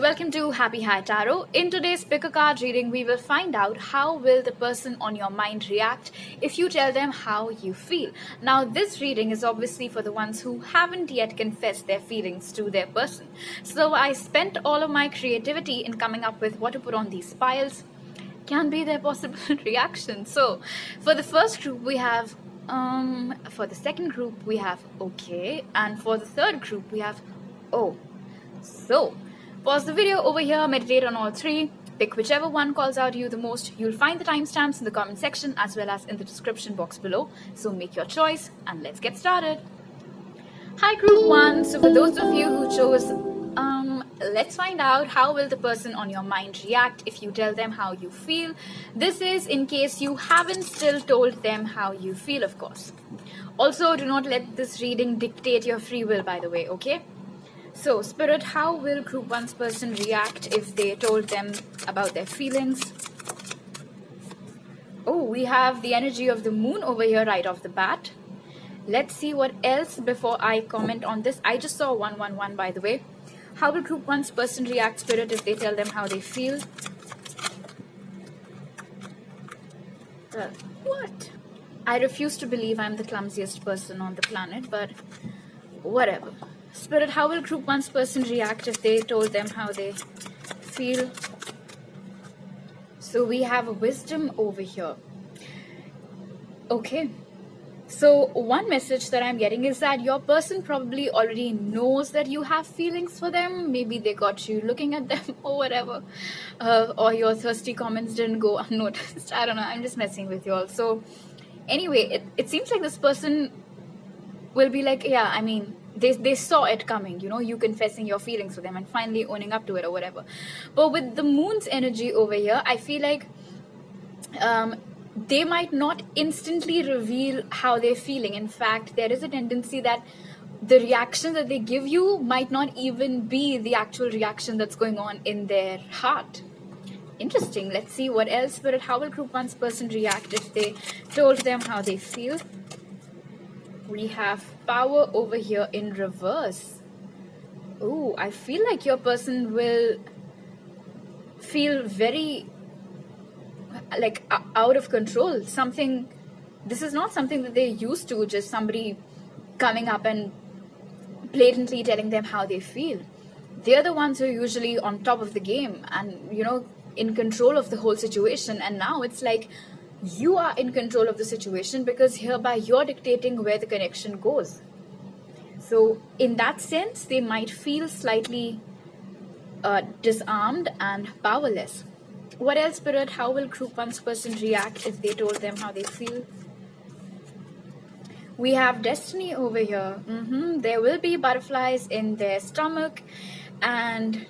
welcome to Happy High Tarot. In today's pick a card reading, we will find out how will the person on your mind react if you tell them how you feel. Now, this reading is obviously for the ones who haven't yet confessed their feelings to their person. So I spent all of my creativity in coming up with what to put on these piles can be their possible reaction. So for the first group, we have for the second group, we have okay, and for the third group, we have oh. So pause the video over here, meditate on all three, pick whichever one calls out you the most. You'll find the timestamps in the comment section as well as in the description box below. So make your choice and let's get started. Hi group 1. So for those of you who chose let's find out how will the person on your mind react if you tell them how you feel. This is in case you haven't still told them how you feel, of course. Also, do not let this reading dictate your free will, by the way, okay? So, Spirit, how will Group 1's person react if they told them about their feelings? Oh, we have the energy of the moon over here right off the bat. Let's see what else before I comment on this. I just saw 111, by the way. How will Group 1's person react, Spirit, if they tell them how they feel? What? I refuse to believe I'm the clumsiest person on the planet, but whatever. Spirit, how will Group 1's person react if they told them how they feel? So we have a wisdom over here. Okay. So one message that I'm getting is that your person probably already knows that you have feelings for them. Maybe they got you looking at them or whatever. Or your thirsty comments didn't go unnoticed. I don't know. I'm just messing with you all. So anyway, it seems like this person will be like, yeah, I mean, they saw it coming, you know, you confessing your feelings for them and finally owning up to it or whatever. But with the moon's energy over here, I feel like they might not instantly reveal how they're feeling. In fact, there is a tendency that the reaction that they give you might not even be the actual reaction that's going on in their heart. Interesting. Let's see what else. Spirit, how will Group 1's person react if they told them how they feel? We have power over here in reverse. Oh, I feel like your person will feel very like out of control. This is not something that they're used to, just somebody coming up and blatantly telling them how they feel. They're the ones who are usually on top of the game and, you know, in control of the whole situation. And now it's like you are in control of the situation because hereby you're dictating where the connection goes. So in that sense, they might feel slightly disarmed and powerless. What else, Spirit? How will Group 1's person react if they told them how they feel? We have destiny over here. There will be butterflies in their stomach and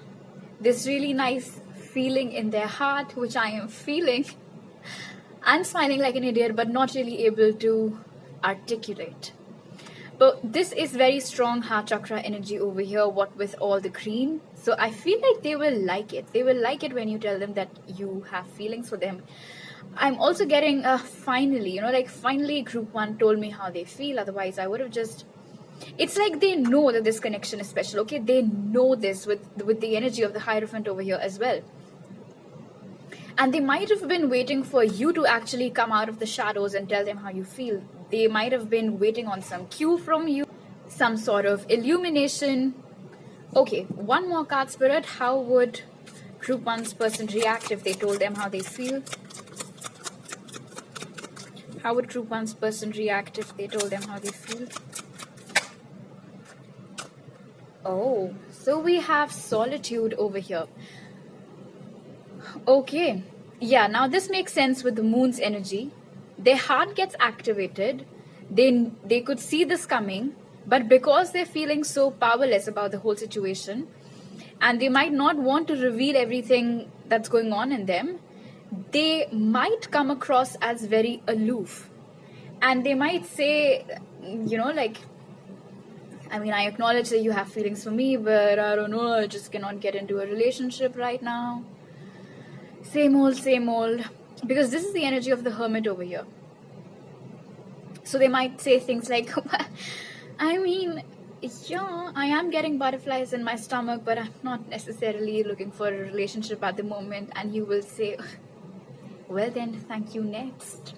this really nice feeling in their heart, which I am feeling. I'm smiling like an idiot, but not really able to articulate. But this is very strong heart chakra energy over here, what with all the green. So I feel like they will like it. They will like it when you tell them that you have feelings for them. I'm also getting finally, you know, like finally Group 1 told me how they feel. Otherwise, I would have just... It's like they know that this connection is special, okay? They know this with the energy of the Hierophant over here as well. And they might have been waiting for you to actually come out of the shadows and tell them how you feel. They might have been waiting on some cue from you, some sort of illumination. Okay, one more card, Spirit. How would Group 1's person react if they told them how they feel? How would Group 1's person react if they told them how they feel? Oh, so we have solitude over here. Okay, yeah, now this makes sense with the moon's energy. Their heart gets activated. They could see this coming, but because they're feeling so powerless about the whole situation, and they might not want to reveal everything that's going on in them, they might come across as very aloof. And they might say, you know, like, I mean, I acknowledge that you have feelings for me, but I don't know, I just cannot get into a relationship right now. Same old, because this is the energy of the Hermit over here. So they might say things like, I mean, Yeah, I am getting butterflies in my stomach, but I'm not necessarily looking for a relationship at the moment. And you will say, well, then, thank you next.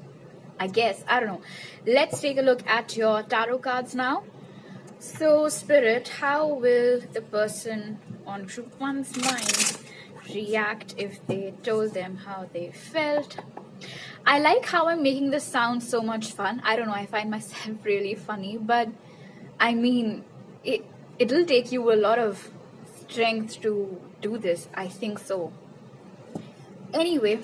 I guess. I don't know. Let's take a look at your tarot cards now. So, Spirit, how will the person on group one's mind react if they told them how they felt? I like how I'm making this sound so much fun. I don't know, I find myself really funny, but I mean, it'll take you a lot of strength to do this. I think so. Anyway,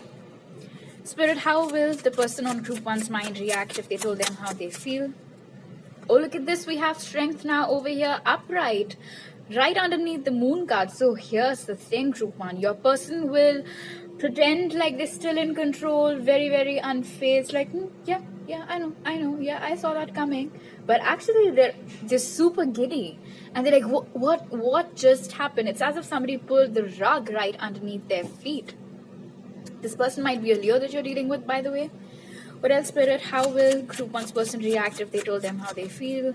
Spirit, how will the person on group one's mind react if they told them how they feel? Oh, look at this. We have strength now over here, upright, right underneath the moon card. So here's the thing, group one. Your person will pretend like they're still in control, very, very unfazed, like, yeah, I know, yeah, I saw that coming. But actually, they're just super giddy. And they're like, what just happened? It's as if somebody pulled the rug right underneath their feet. This person might be a Leo that you're dealing with, by the way. What else, Spirit? How will group one's person react if they told them how they feel?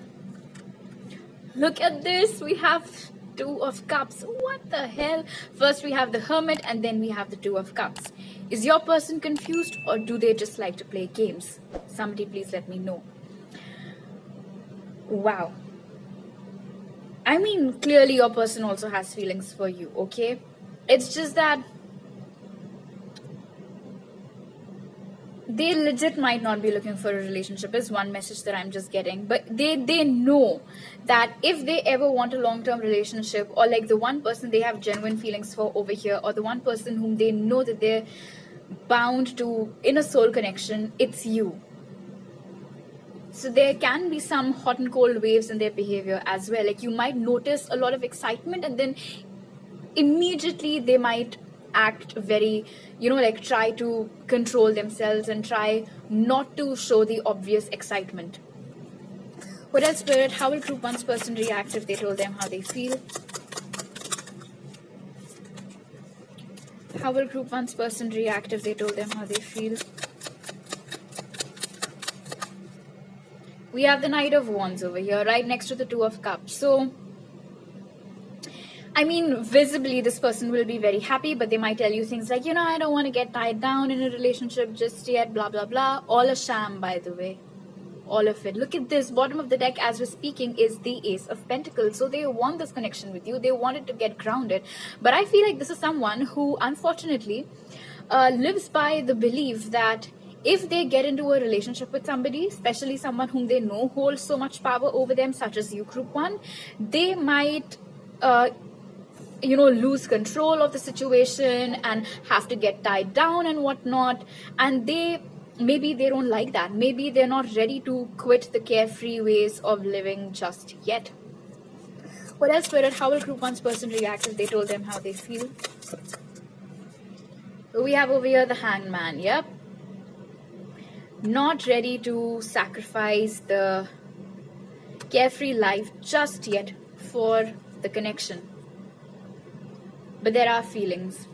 Look at this. We have Two of Cups. What the hell? First we have the Hermit and then we have the Two of Cups. Is your person confused or do they just like to play games? Somebody please let me know. Wow. I mean, clearly your person also has feelings for you, okay? It's just that they legit might not be looking for a relationship is one message that I'm just getting, but they know that if they ever want a long-term relationship, or like the one person they have genuine feelings for over here, or the one person whom they know that they're bound to in a soul connection, it's you. So there can be some hot and cold waves in their behavior as well. Like you might notice a lot of excitement and then immediately they might act very, like try to control themselves and try not to show the obvious excitement. What else, Spirit? How will group one's person react if they told them how they feel? How will group one's person react if they told them how they feel? We have the Knight of Wands over here, right next to the Two of Cups. So I mean, visibly, this person will be very happy, but they might tell you things like, I don't want to get tied down in a relationship just yet, blah, blah, blah. All a sham, by the way. All of it. Look at this. Bottom of the deck, as we're speaking, is the Ace of Pentacles. So they want this connection with you. They wanted to get grounded. But I feel like this is someone who, unfortunately, lives by the belief that if they get into a relationship with somebody, especially someone whom they know holds so much power over them, such as you, Group 1, they might lose control of the situation and have to get tied down and whatnot. And maybe they don't like that. Maybe they're not ready to quit the carefree ways of living just yet. What else, Spirit? How will Group 1's person react if they told them how they feel? We have over here the Hangman. Yep. Not ready to sacrifice the carefree life just yet for the connection. But there are feelings.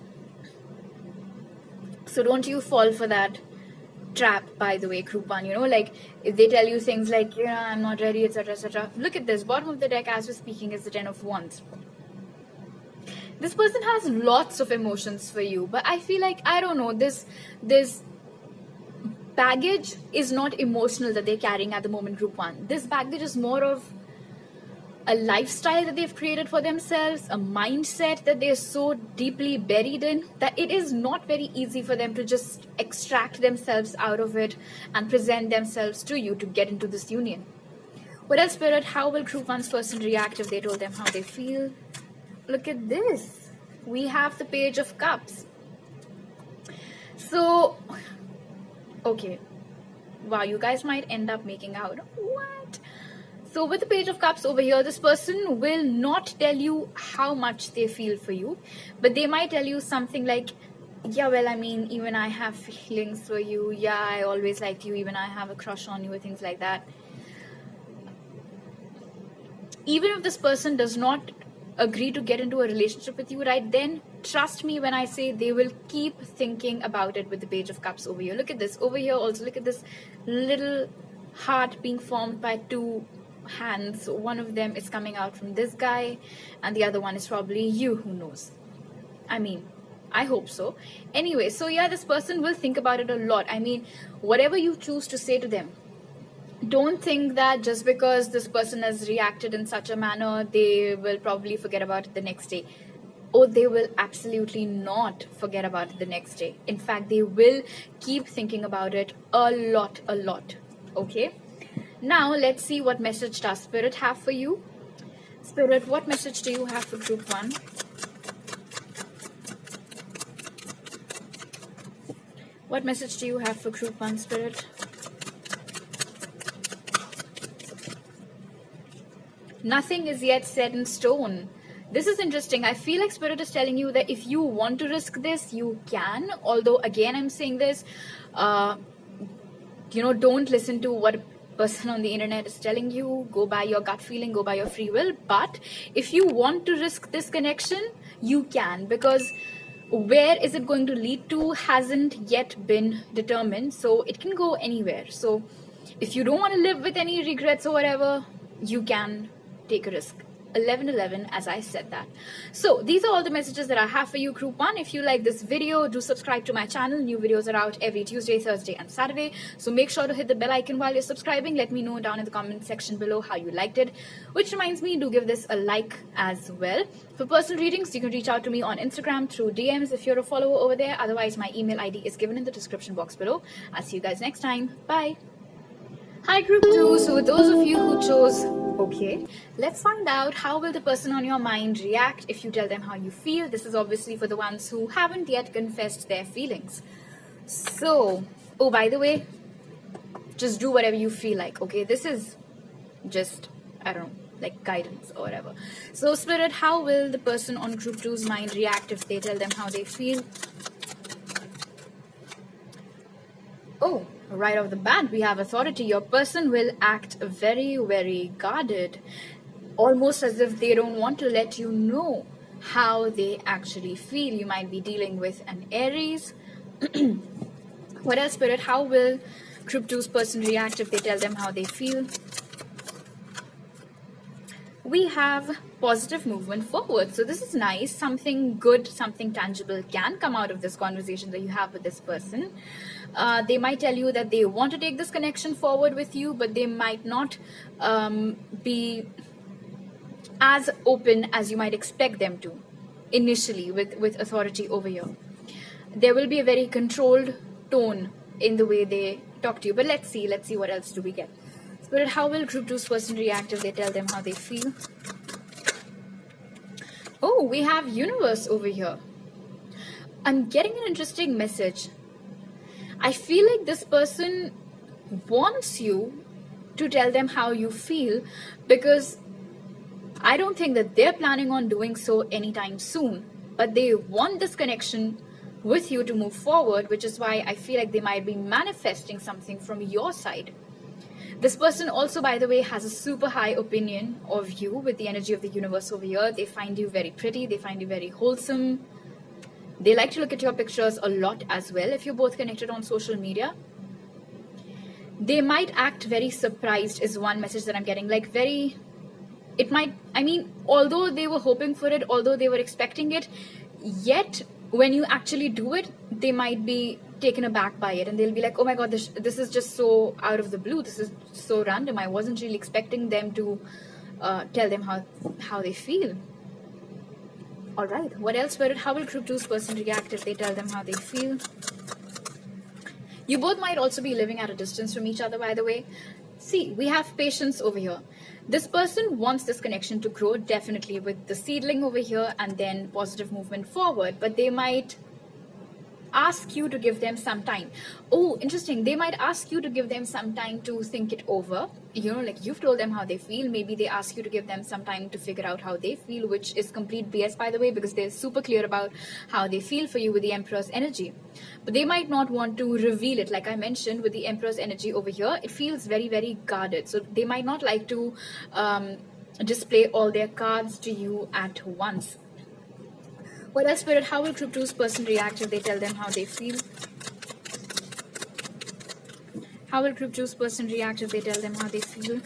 So don't you fall for that trap, by the way, Group 1. Like if they tell you things like, I'm not ready, etc., etc. Look at this. Bottom of the deck, as we're speaking, is the Ten of Wands. This person has lots of emotions for you, but I feel like, I don't know, this baggage is not emotional that they're carrying at the moment, Group 1. This baggage is more of a lifestyle that they've created for themselves, a mindset that they're so deeply buried in that it is not very easy for them to just extract themselves out of it and present themselves to you to get into this union. What else, Spirit? How will Group 1's person react if they told them how they feel? Look at this. We have the Page of Cups. So, okay. Wow, you guys might end up making out. What? So with the Page of Cups over here, this person will not tell you how much they feel for you, but they might tell you something like, yeah, well, I mean, even I have feelings for you. Yeah, I always liked you. Even I have a crush on you, or things like that. Even if this person does not agree to get into a relationship with you right then, trust me when I say they will keep thinking about it with the Page of Cups over here. Look at this. Over here also, look at this little heart being formed by two hands, one of them is coming out from this guy and the other one is probably you. Who knows? I mean, I hope so. Anyway, so yeah, this person will think about it a lot. I mean, whatever you choose to say to them, don't think that just because this person has reacted in such a manner, they will probably forget about it the next day. Oh, they will absolutely not forget about it the next day. In fact, they will keep thinking about it a lot. Okay? Now, let's see what message does Spirit have for you. Spirit, what message do you have for group 1? What message do you have for group 1, Spirit? Nothing is yet set in stone. This is interesting. I feel like Spirit is telling you that if you want to risk this, you can. Although, again, I'm saying this, don't listen to what a person on the internet is telling you. Go by your gut feeling, go by your free will. But if you want to risk this connection, you can, because where is it going to lead to hasn't yet been determined. So it can go anywhere. So if you don't want to live with any regrets or whatever, you can take a risk. 11/11, as I said that. So these are all the messages that I have for you, group 1. If you like this video, do subscribe to my channel. New videos are out every Tuesday, Thursday and Saturday, so make sure to hit the bell icon while you're subscribing. Let me know down in the comment section below how you liked it, which reminds me, do give this a like as well. For personal readings, you can reach out to me on Instagram through DMs if you're a follower over there. Otherwise, my email ID is given in the description box below. I'll see you guys next time. Bye. Hi group 2, so those of you who chose okay, let's find out how will the person on your mind react if you tell them how you feel. This is obviously for the ones who haven't yet confessed their feelings. So, oh, by the way, just do whatever you feel like, okay? This is just, I don't know, like guidance or whatever. So Spirit, how will the person on group 2's mind react if they tell them how they feel? Oh, right off the bat, we have authority. Your person will act very guarded, almost as if they don't want to let you know how they actually feel. You might be dealing with an Aries. What else, Spirit? How will group 2's person react if they tell them how they feel? We have positive movement forward. So this is nice. Something good, something tangible can come out of this conversation that you have with this person. They might tell you that they want to take this connection forward with you, but they might not be as open as you might expect them to initially with authority over here. There will be a very controlled tone in the way they talk to you. But let's see what else do we get. Spirit, how will group 2's person react if they tell them how they feel? Oh, we have universe over here. I'm getting an interesting message. I feel like this person wants you to tell them how you feel, because I don't think that they're planning on doing so anytime soon, but they want this connection with you to move forward, which is why I feel like they might be manifesting something from your side. This person also, by the way, has a super high opinion of you with the energy of the universe over here. They find you very pretty. They find you very wholesome. They like to look at your pictures a lot as well if you're both connected on social media. They might act very surprised is one message that I'm getting. Like although they were hoping for it, although they were expecting it, yet when you actually do it, they might be taken aback by it and they'll be like, oh my god, this is just so out of the blue. This is so random. I wasn't really expecting them to tell them how they feel. All right, what else, Spirit? How will group 2's person react if they tell them how they feel? You both might also be living at a distance from each other, by the way. See, we have patience over here. This person wants this connection to grow, definitely, with the seedling over here and then positive movement forward, but they might ask you to give them some time. Oh, interesting. They might ask you to give them some time to think it over. You know, like you've told them how they feel. Maybe they ask you to give them some time to figure out how they feel, which is complete BS, by the way, because they're super clear about how they feel for you with the Emperor's energy. But they might not want to reveal it. Like I mentioned, with the Emperor's energy over here, it feels very guarded. So they might not like to display all their cards to you at once. What else, Spirit? How will group 2's person react if they tell them how they feel? How will group 2's person react if they tell them how they feel?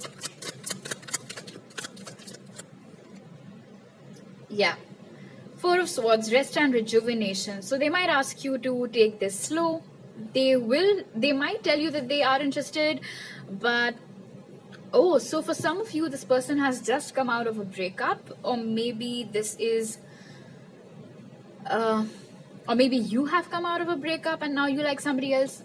Yeah. Four of Swords, rest and rejuvenation. So they might ask you to take this slow. They might tell you that they are interested, but oh, so for some of you, this person has just come out of a breakup, or maybe this is, or maybe you have come out of a breakup and now you like somebody else.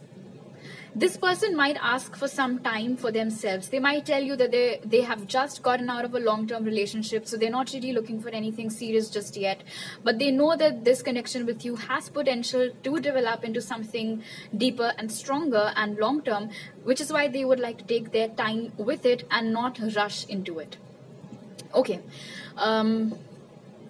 This person might ask for some time for themselves. They might tell you that they have just gotten out of a long-term relationship, so they're not really looking for anything serious just yet. But they know that this connection with you has potential to develop into something deeper and stronger and long-term, which is why they would like to take their time with it and not rush into it. Okay.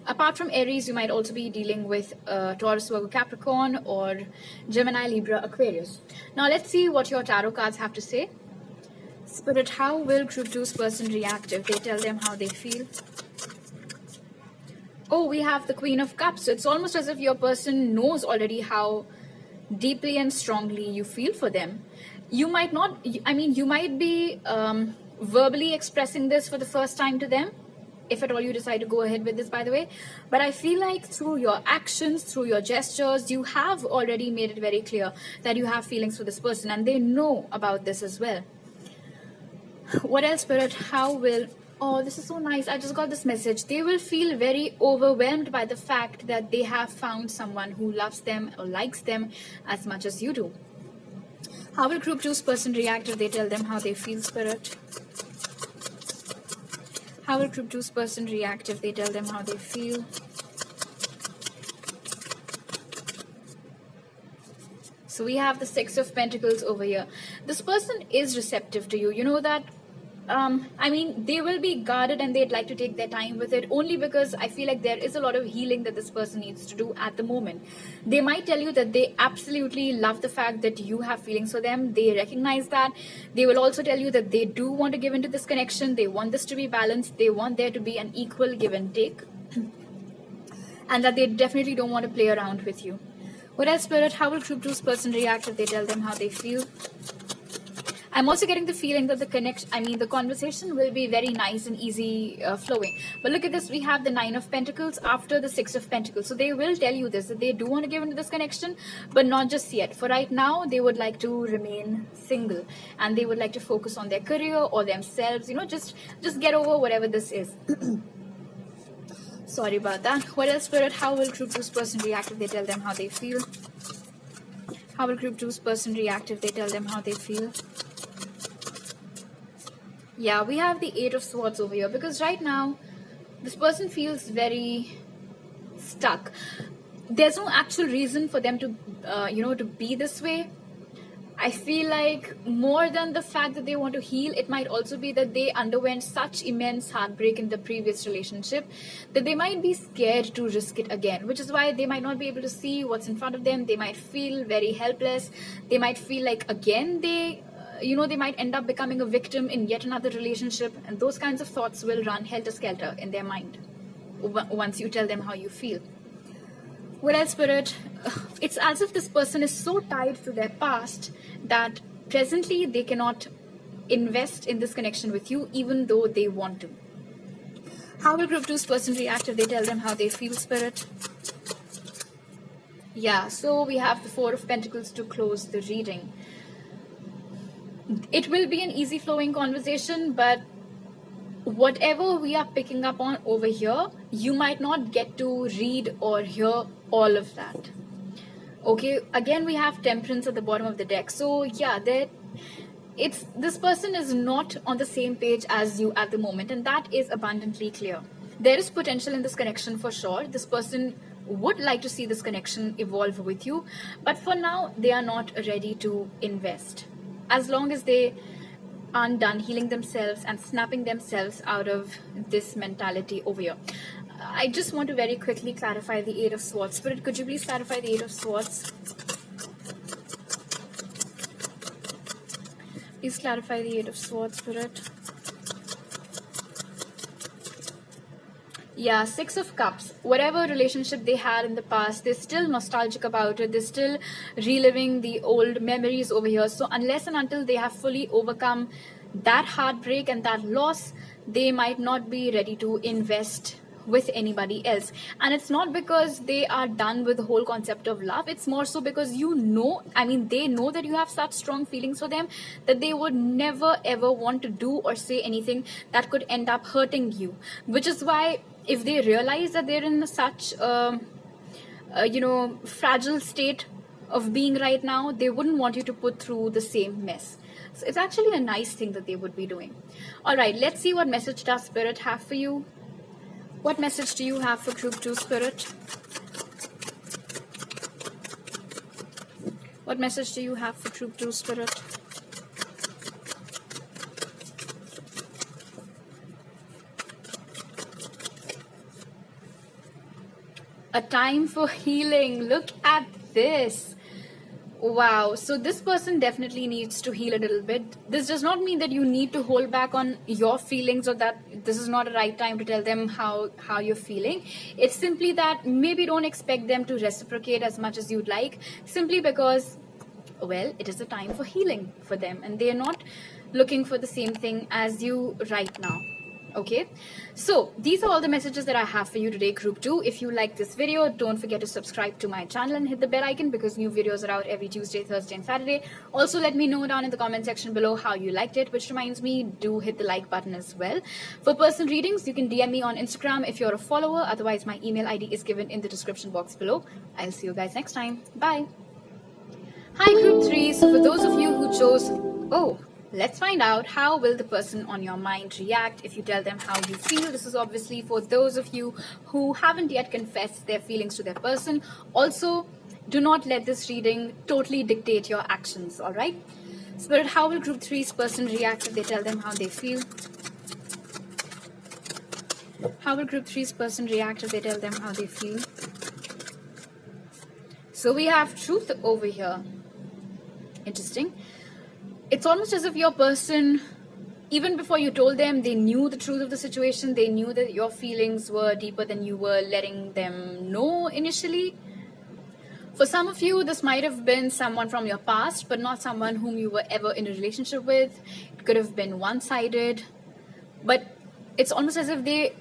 Apart from Aries, you might also be dealing with Taurus, Virgo, Capricorn, or Gemini, Libra, Aquarius. Now let's see what your tarot cards have to say. Spirit, how will group 2's person react if they tell them how they feel? Oh, we have the Queen of Cups. So it's almost as if your person knows already how deeply and strongly you feel for them. You might not, you might be verbally expressing this for the first time to them, if at all you decide to go ahead with this, by the way. But I feel like through your actions, through your gestures, you have already made it very clear that you have feelings for this person, and they know about this as well. What else, Spirit? How will... Oh, this is so nice. I just got this message. They will feel very overwhelmed by the fact that they have found someone who loves them or likes them as much as you do. How will group 2's person react if they tell them how they feel, Spirit? How will group 2's person react if they tell them how they feel? So we have the Six of Pentacles over here. This person is receptive to you. You know that, they will be guarded and they'd like to take their time with it, only because I feel like there is a lot of healing that this person needs to do at the moment. They might tell you that they absolutely love the fact that you have feelings for them. They recognize that. They will also tell you that they do want to give into this connection. They want this to be balanced. They want there to be an equal give and take. And that they definitely don't want to play around with you. What else, Spirit? How will group 2's person react if they tell them how they feel? I'm also getting the feeling that the conversation will be very nice and easy flowing. But look at this, we have the Nine of Pentacles after the Six of Pentacles. So they will tell you this, that they do want to give into this connection, but not just yet. For right now, they would like to remain single, and they would like to focus on their career or themselves, just get over whatever this is. Sorry about that. What else, Spirit? How will group 2's person react if they tell them how they feel? How will group 2's person react if they tell them how they feel? Yeah, we have the Eight of Swords over here, because right now this person feels very stuck. There's no actual reason for them to to be this way. I feel like more than the fact that they want to heal, it might also be that they underwent such immense heartbreak in the previous relationship that they might be scared to risk it again, which is why they might not be able to see what's in front of them. They might feel very helpless. They might feel like again they might end up becoming a victim in yet another relationship, and those kinds of thoughts will run helter-skelter in their mind once you tell them how you feel. What else, Spirit? It's as if this person is so tied to their past that presently they cannot invest in this connection with you, even though they want to. How will group 2's person react if they tell them how they feel, Spirit? Yeah, so we have the Four of Pentacles to close the reading. It will be an easy flowing conversation, but whatever we are picking up on over here, you might not get to read or hear all of that. Okay, again we have Temperance at the bottom of the deck. So yeah, this person is not on the same page as you at the moment, and that is abundantly clear. There is potential in this connection for sure. This person would like to see this connection evolve with you, but for now they are not ready to invest. As long as they aren't done healing themselves and snapping themselves out of this mentality over here. I just want to very quickly clarify the Eight of Swords. Spirit, could you please clarify the Eight of Swords? Please clarify the Eight of Swords, Spirit. Yeah, Six of Cups. Whatever relationship they had in the past, they're still nostalgic about it. They're still reliving the old memories over here. So unless and until they have fully overcome that heartbreak and that loss, they might not be ready to invest with anybody else. And it's not because they are done with the whole concept of love. It's more so because they know that you have such strong feelings for them that they would never ever want to do or say anything that could end up hurting you. Which is why if they realize that they're in such fragile state of being right now, they wouldn't want you to put through the same mess. So it's actually a nice thing that they would be doing. All right, let's see what message does Spirit have for you. What message do you have for Group 2, Spirit? What message do you have for Group 2, Spirit? A time for healing. Look at this. Wow. So this person definitely needs to heal a little bit. This does not mean that you need to hold back on your feelings or that this is not a right time to tell them how you're feeling. It's simply that maybe don't expect them to reciprocate as much as you'd like, simply because, well, it is a time for healing for them and they are not looking for the same thing as you right now. Okay, so these are all the messages that I have for you today, Group 2. If you like this video, don't forget to subscribe to my channel and hit the bell icon because new videos are out every Tuesday, Thursday and Saturday. Also, let me know down in the comment section below how you liked it, which reminds me, do hit the like button as well. For personal readings, you can DM me on Instagram if you're a follower. Otherwise, my email ID is given in the description box below. I'll see you guys next time. Bye. Hi, Group 3. So for those of you who chose... let's find out how will the person on your mind react if you tell them how you feel. This is obviously for those of you who haven't yet confessed their feelings to their person. Also, do not let this reading totally dictate your actions, all right? Spirit, how will Group 3's person react if they tell them how they feel? How will Group 3's person react if they tell them how they feel? So we have truth over here. Interesting. It's almost as if your person, even before you told them, they knew the truth of the situation. They knew that your feelings were deeper than you were letting them know initially. For some of you, this might have been someone from your past, but not someone whom you were ever in a relationship with. It could have been one-sided. But it's almost as if they...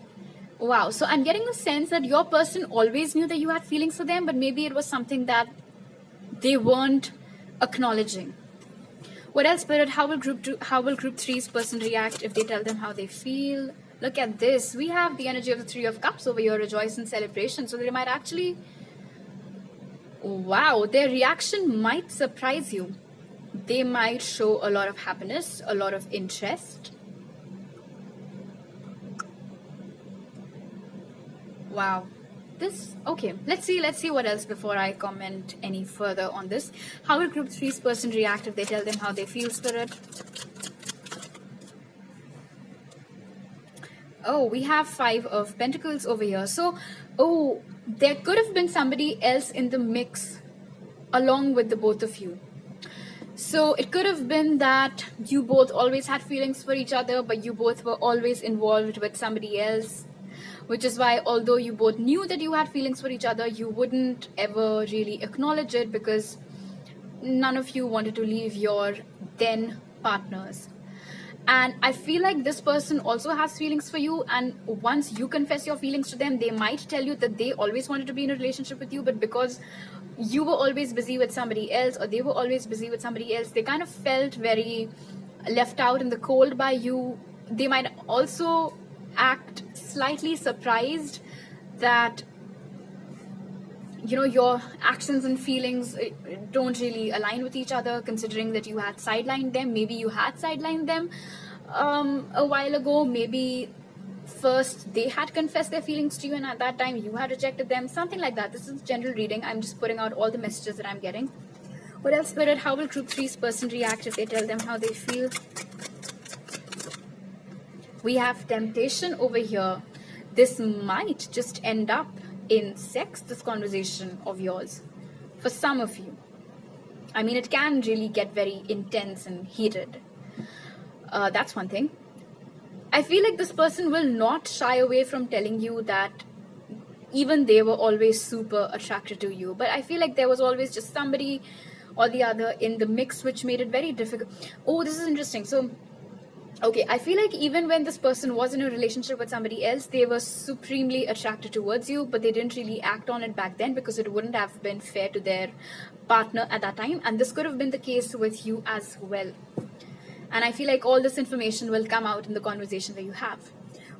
Wow. So I'm getting the sense that your person always knew that you had feelings for them, but maybe it was something that they weren't acknowledging. What else, Spirit? How will Group 3's person react if they tell them how they feel? Look at this. We have the energy of the Three of Cups over here, rejoice and celebration. So they might actually... Wow, their reaction might surprise you. They might show a lot of happiness, a lot of interest. Wow. Okay, let's see what else before I comment any further on this. How will Group 3's person react if they tell them how they feel, Spirit? Oh, we have Five of Pentacles over here. So, there could have been somebody else in the mix along with the both of you. So it could have been that you both always had feelings for each other, but you both were always involved with somebody else. Which is why, although you both knew that you had feelings for each other, you wouldn't ever really acknowledge it because none of you wanted to leave your then partners. And I feel like this person also has feelings for you, and once you confess your feelings to them, they might tell you that they always wanted to be in a relationship with you, but because you were always busy with somebody else or they were always busy with somebody else, they kind of felt very left out in the cold by you. They might also act slightly surprised that your actions and feelings don't really align with each other, considering that you had sidelined them. Maybe you had sidelined them a while ago. Maybe first they had confessed their feelings to you and at that time you had rejected them, something like that. This is general reading. I'm just putting out all the messages that I'm getting. What else, Spirit? How will Group 3's person react if they tell them how they feel? We have temptation over here. This might just end up in sex, this conversation of yours, for some of you. I mean, it can really get very intense and heated. That's one thing. I feel like this person will not shy away from telling you that even they were always super attracted to you. But I feel like there was always just somebody or the other in the mix which made it very difficult. Oh, this is interesting. So Okay, I feel like even when this person was in a relationship with somebody else, they were supremely attracted towards you, but they didn't really act on it back then because it wouldn't have been fair to their partner at that time. And this could have been the case with you as well. And I feel like all this information will come out in the conversation that you have.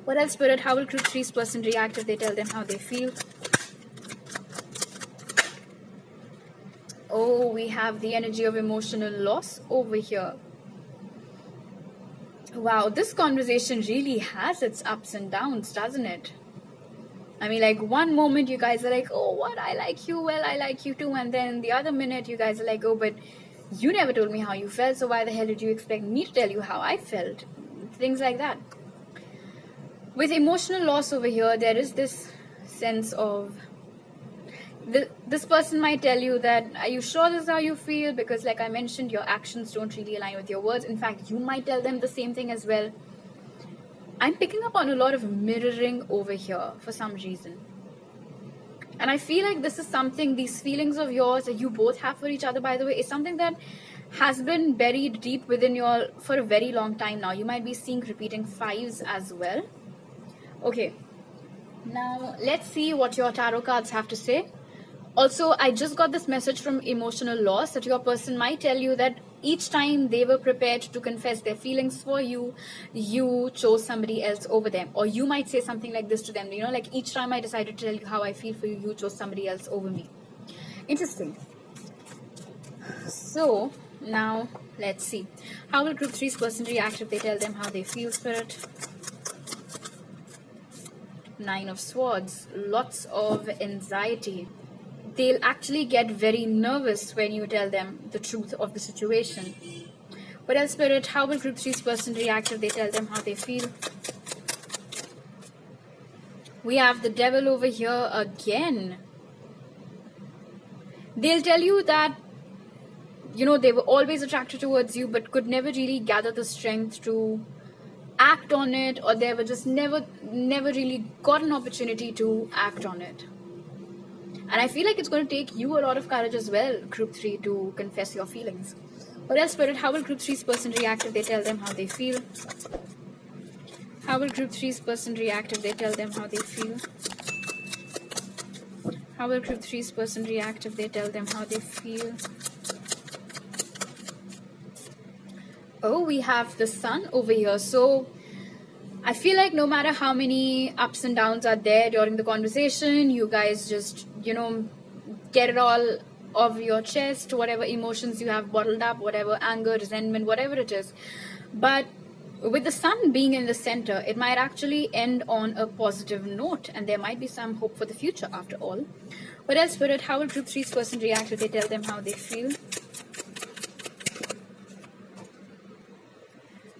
What else, Spirit? How will group 3's person react if they tell them how they feel? Oh, we have the energy of emotional loss over here. Wow, this conversation really has its ups and downs, doesn't it? I mean, like, one moment you guys are like, oh, what, I like you, well, I like you too. And then the other minute you guys are like, oh, but you never told me how you felt, so why the hell did you expect me to tell you how I felt? Things like that. With emotional loss over here, there is this sense of this person might tell you that, are you sure this is how you feel? Because like I mentioned, your actions don't really align with your words. In fact, you might tell them the same thing as well. I'm picking up on a lot of mirroring over here for some reason. And I feel like this is something, these feelings of yours that you both have for each other, by the way, is something that has been buried deep within you for a very long time now. You might be seeing repeating fives as well. Okay, now let's see what your tarot cards have to say. Also, I just got this message from emotional loss that your person might tell you that each time they were prepared to confess their feelings for you, you chose somebody else over them. Or you might say something like this to them, you know, like, each time I decided to tell you how I feel for you, you chose somebody else over me. Interesting. So, now let's see. How will group 3's person react if they tell them how they feel, Spirit? 9 of Swords. Lots of anxiety. They'll actually get very nervous when you tell them the truth of the situation. What else, Spirit? How will group 3's person react if they tell them how they feel? We have the Devil over here again. They'll tell you that, you know, they were always attracted towards you, but could never really gather the strength to act on it, or they were just never really got an opportunity to act on it. And I feel like it's going to take you a lot of courage as well, group 3, to confess your feelings. What else, Spirit? How will group 3's person react if they tell them how they feel? How will group 3's person react if they tell them how they feel? How will group 3's person react if they tell them how they feel? Oh, we have the Sun over here. So I feel like no matter how many ups and downs are there during the conversation, you guys just, you know, get it all off your chest, whatever emotions you have bottled up, whatever anger, resentment, whatever it is. But with the Sun being in the center, it might actually end on a positive note, and there might be some hope for the future after all. What else, Spirit? How will group 3's person react if they tell them how they feel?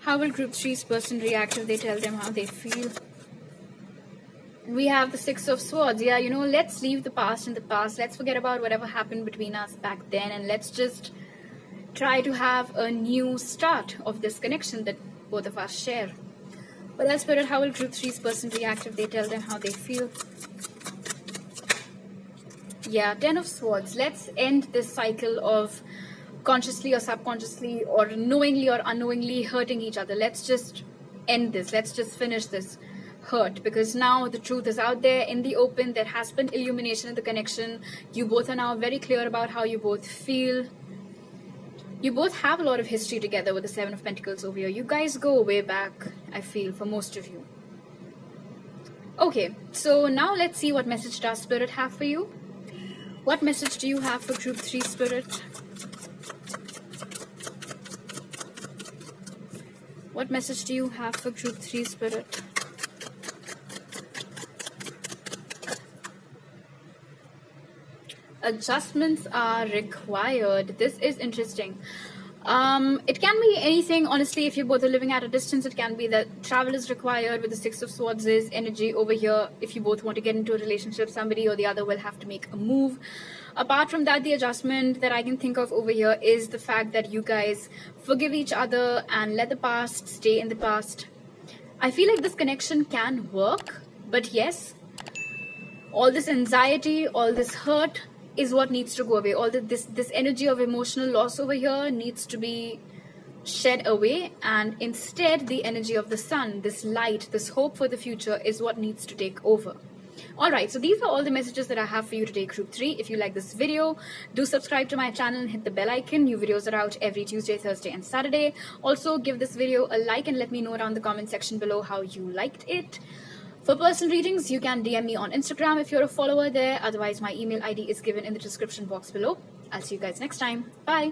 How will group 3's person react if they tell them how they feel? We have the 6 of Swords. Yeah, you know, let's leave the past in the past. Let's forget about whatever happened between us back then, and let's just try to have a new start of this connection that both of us share. But else, Spirit, how will group 3's person react if they tell them how they feel? Yeah, 10 of Swords. Let's end this cycle of consciously or subconsciously or knowingly or unknowingly hurting each other. Let's just end this. Let's just finish this hurt, because now the truth is out there in the open. There has been illumination in the connection. You both are now very clear about how you both feel. You both have a lot of history together with the 7 of Pentacles over here. You guys go way back, I feel, for most of you. Okay, so now let's see what message does Spirit have for you. What message do you have for group 3, Spirit? What message do you have for group 3, Spirit? Adjustments are required. This is interesting. It can be anything, honestly. If you both are living at a distance, it can be that travel is required. With the 6 of Swords is energy over here. If you both want to get into a relationship, somebody or the other will have to make a move. Apart from that, the adjustment that I can think of over here is the fact that you guys forgive each other and let the past stay in the past. I feel like this connection can work, but yes, all this anxiety, all this hurt is what needs to go away. All this energy of emotional loss over here needs to be shed away, and instead the energy of the sun, this light, this hope for the future is what needs to take over. Alright, so these are all the messages that I have for you today, Group 3. If you like this video, do subscribe to my channel and hit the bell icon. New videos are out every Tuesday, Thursday and Saturday. Also, give this video a like and let me know around the comment section below how you liked it. For personal readings, you can DM me on Instagram if you're a follower there. Otherwise, my email ID is given in the description box below. I'll see you guys next time. Bye.